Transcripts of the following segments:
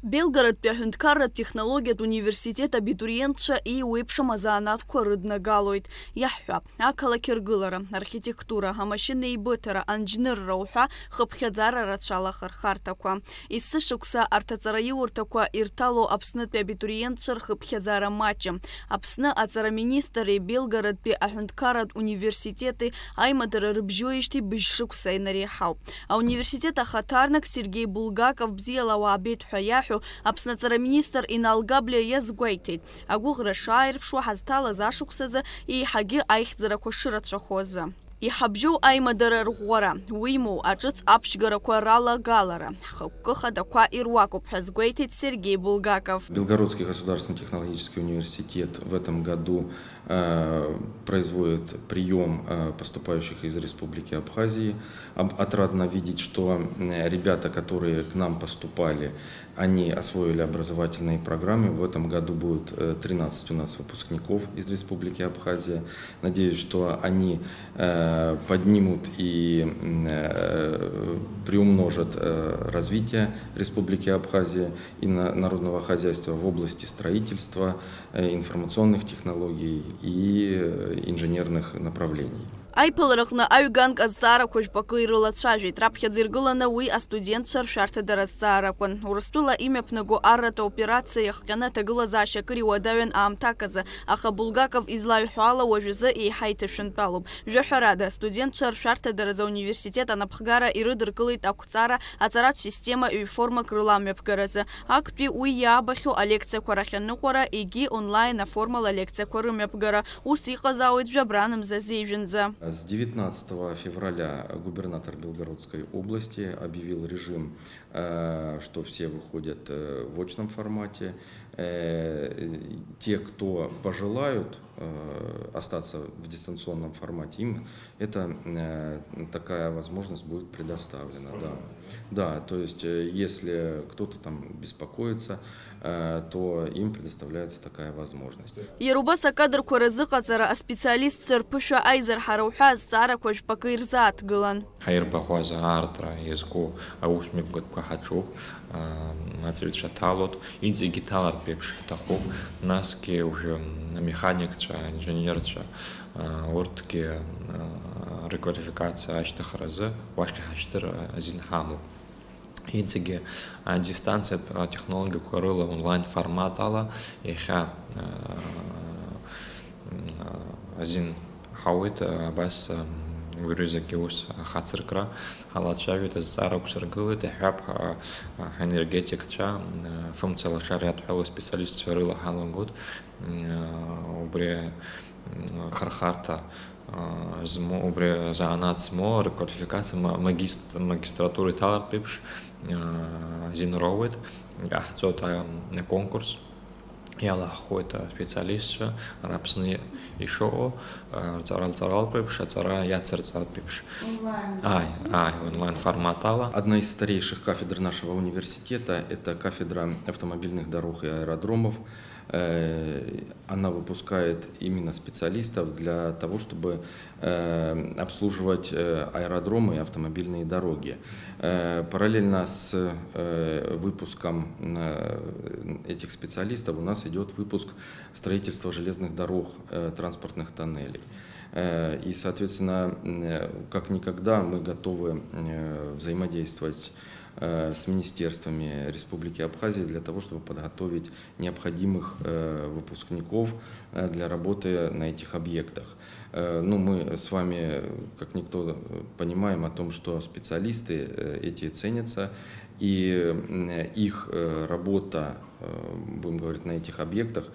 Белгородтәи аҳәынҭқарратә технологиатә университет абитуриентцәа еиуеиԥшым азаанатқәа рыднагалоит. Иаҳҳәап, ақалақь ргылара, архитектура, амашьынеибыҭара, анџьнырра уҳәа хыԥхьаӡара рацәалахар харҭақәа. Есышықәса арҭ аҵараиурҭақәа ирҭало Аԥснытәи абитуриентцәа рхыԥхьаӡара маҷым. Аԥсны аҵараминистри Белгородтәи аҳәынҭқарратә университети аимадара рыбжьоижьҭеи быжьшықәса инареиҳауп. Ауниверситет ахаҭарнак Сергей Булгаков бзиала уаабеит ҳәа иаҳәо Аԥсны аҵараминистр Инал Габлиа иазгәеиҭеит. Агәыӷра шааирԥшуа ҳазҭалаз ашықәсазы еиҳагьы аихьӡарақәа шырацәахозы. Иҳабжьоу аимадара рӷәӷәара, уимоу аҿыц аԥшьгарақәа ралагалара, ҳхықәкы хадақәа ируакуп ҳәа згәеиҭеит Сергей Булгаков. Белгородский государственный технологический университет в этом году производит прием поступающих из Республики Абхазии. Отрадно видеть, что ребята, которые к нам поступали, они освоили образовательные программы. В этом году будет 13 у нас выпускников из Республики Абхазия. Надеюсь, что они поднимут и приумножат развитие Республики Абхазия и народного хозяйства в области строительства, информационных технологий и инженерных направлений. Аиԥыларахны аҩганк азҵаарақәа жәпакы ирылацәажәеит. Раԥхьаӡа иргыланы уи астудентцәа ршәарҭадара азҵаарақәан. Урыстәыла имҩаԥнаго арратә аоперациа иахҟьаны аҭагылазаашьа акыр иуадаҩын аамҭаказы, аха Булгаков излаҩҳәо ала уажәазы еиҳа иҭашәынтәалоуп. Жәаҳәарада, астудентцәа ршәарҭадаразы ауниверситет анапхгара ирыдыркылеит ақәҵара аҵаратә система ҩ-формак рыламҩаԥгаразы. Актәи уи иаабахьоу алекциақәа рахьаныҟәара егьи онлайн аформала лекциақәа рымҩаԥгара. Ус иҟазаауеит жәабранымза зеижәынӡа. С 19 февраля губернатор Белгородской области объявил режим, что все выходят в очном формате. Те, кто пожелают остаться в дистанционном формате, им такая возможность будет предоставлена. Да, то есть если кто-то там беспокоится, то им предоставляется такая возможность. Иарубас акадрқәа разыҟаҵара аспециалистцәа рԥышәа аизарҳара уҳәа азҵаарақәа жәпакы ирзааҭгылан. Ҳаирбахуаз аартра иазку аусмҩаԥгатәқәа ҳаҿуп, аҵаҩцәа ҭалот, иҵегьы ҭалартә еиԥш ҳҭахуп, насгьы уажәы амеханикцәа, аинженерцәа урҭгьы реквалификациа ашьҭыхразы уахь иҳашьҭыр азин ҳамоуп. Иҵегьы адистанциатә технологиақәа рыла онлайн формат ала иахьа азин ҳауеит, абас уирызагьы ус ахацыркра ҳалацәажәеит, азҵаарақәа сыргылеит, иҳәап ҳаенергетикцәа, фымцалашара иадҳәало специалистцәа рыла ҳалагоит, убри хархарта убри заанат змоу реквалификациа магистратура иҭалартә еиԥш азин роуеит, иҟаҳҵоит аконкурс. Иалаҳхуеит аспециалистцәа Аԥсны ишоуо рҵара-лҵаралтә еиԥш, аҵара иацырҵартә еиԥш. Онлайн формат ала. Одна из старейших кафедр нашего университета – это кафедра автомобильных дорог и аэродромов. Она выпускает именно специалистов для того, чтобы обслуживать аэродромы и автомобильные дороги. Параллельно с выпуском этих специалистов у нас идет выпуск строительства железных дорог, транспортных тоннелей. И, соответственно, как никогда мы готовы взаимодействовать с министерствами Республики Абхазия для того, чтобы подготовить необходимых выпускников для работы на этих объектах. Мы с вами, как никто, понимаем о том, что специалисты эти ценятся, и их работа, будем говорить, на этих объектах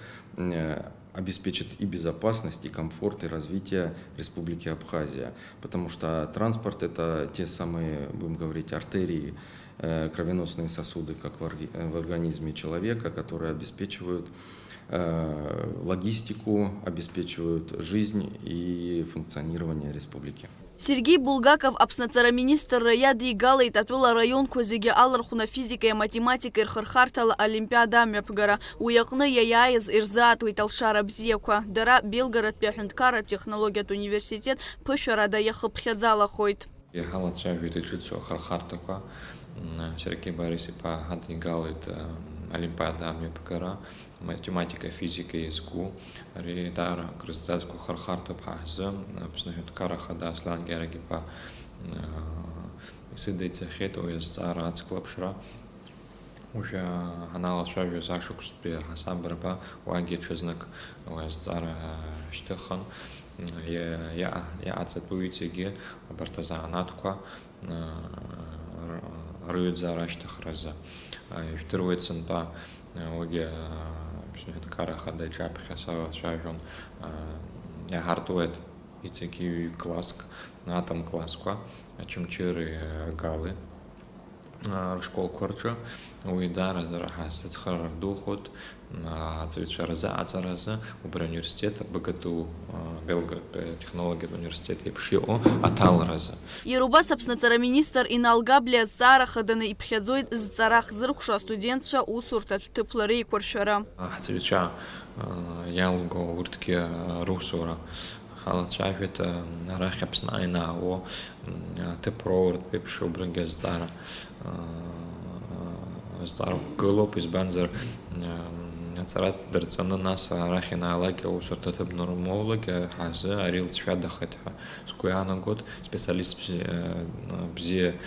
обеспечит и безопасность, и комфорт, и развитие Республики Абхазия. Потому что транспорт – это те самые, будем говорить, артерии, кровеносные сосуды, как в организме человека, которые обеспечивают логистику, обеспечивают жизнь и функционирование республики. Сергей Булгаков Аԥсны аҵараминистрра иадигалеит атәыла раионқәа зегьы алархәны афизикеи аматематикеи рхырхарҭала олимпиада амҩаԥгара. Уи аҟны иаиааиз ирзаатуеит алшара бзиақәа. Дара Белгородтәи аҳәынҭқарратә технологиатә университет ԥышәарада иахыԥхьаӡалахоит. Иҳалацәажәеит иҿыцу ахырхарҭақәа. Сергей Борис-иԥа ҳадигалеит олимпиада мепкара математика физика языку ридара крызцазку хархарту пазы пснахет карахада слан герагипа сидится хето языцара ацклапшра уже анала шавью зашук спе хасабрба ваги чезнак языцара штехан я ацепуитиги партазанатка рыют зараштых раза. Второй центра оге карахада чапха сава шавьон я хартует и такие класск атом класску чимчиры галы школ кварча уидара рахасет харар доход цвечараза ацараза убра университета БГТУ Белгород технология университета и пшио атал раза. Ируба собственно министр Иналгабля Зарахадана и Пхедзой з Зарах зыркша студентша усурта теплорей кваршара. Цвеча ялго уртке русура. Халачавит рахапснайна о тепровод пепшу брыгез Зара. Зару голуб из бензер царат дерцана нас рахина алаки усурта нормология хазы арил цвядахет скуяна год специалист бзе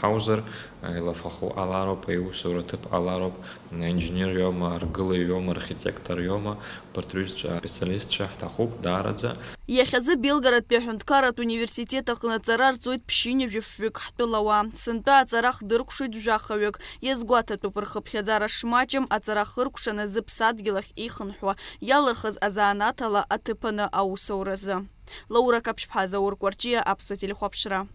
хаузер лафаху алароп и усуртып алароп инженер йома аргылы йома архитектор йома портрет специалист шахтахуп дарадза. Яхазы Белгород пехонткарат университета хнацарар цует пщине вифвик хтулава. Сынта царах дыркшует вжахавик. Езгуата тупырхып хядзара шмачем, а царах хыркшана зыпсадгилах ихнхуа. Ялырхаз азаанатала атыпана аусауразы. Лаура Капшпхаза уркварчия апсу телехопшра.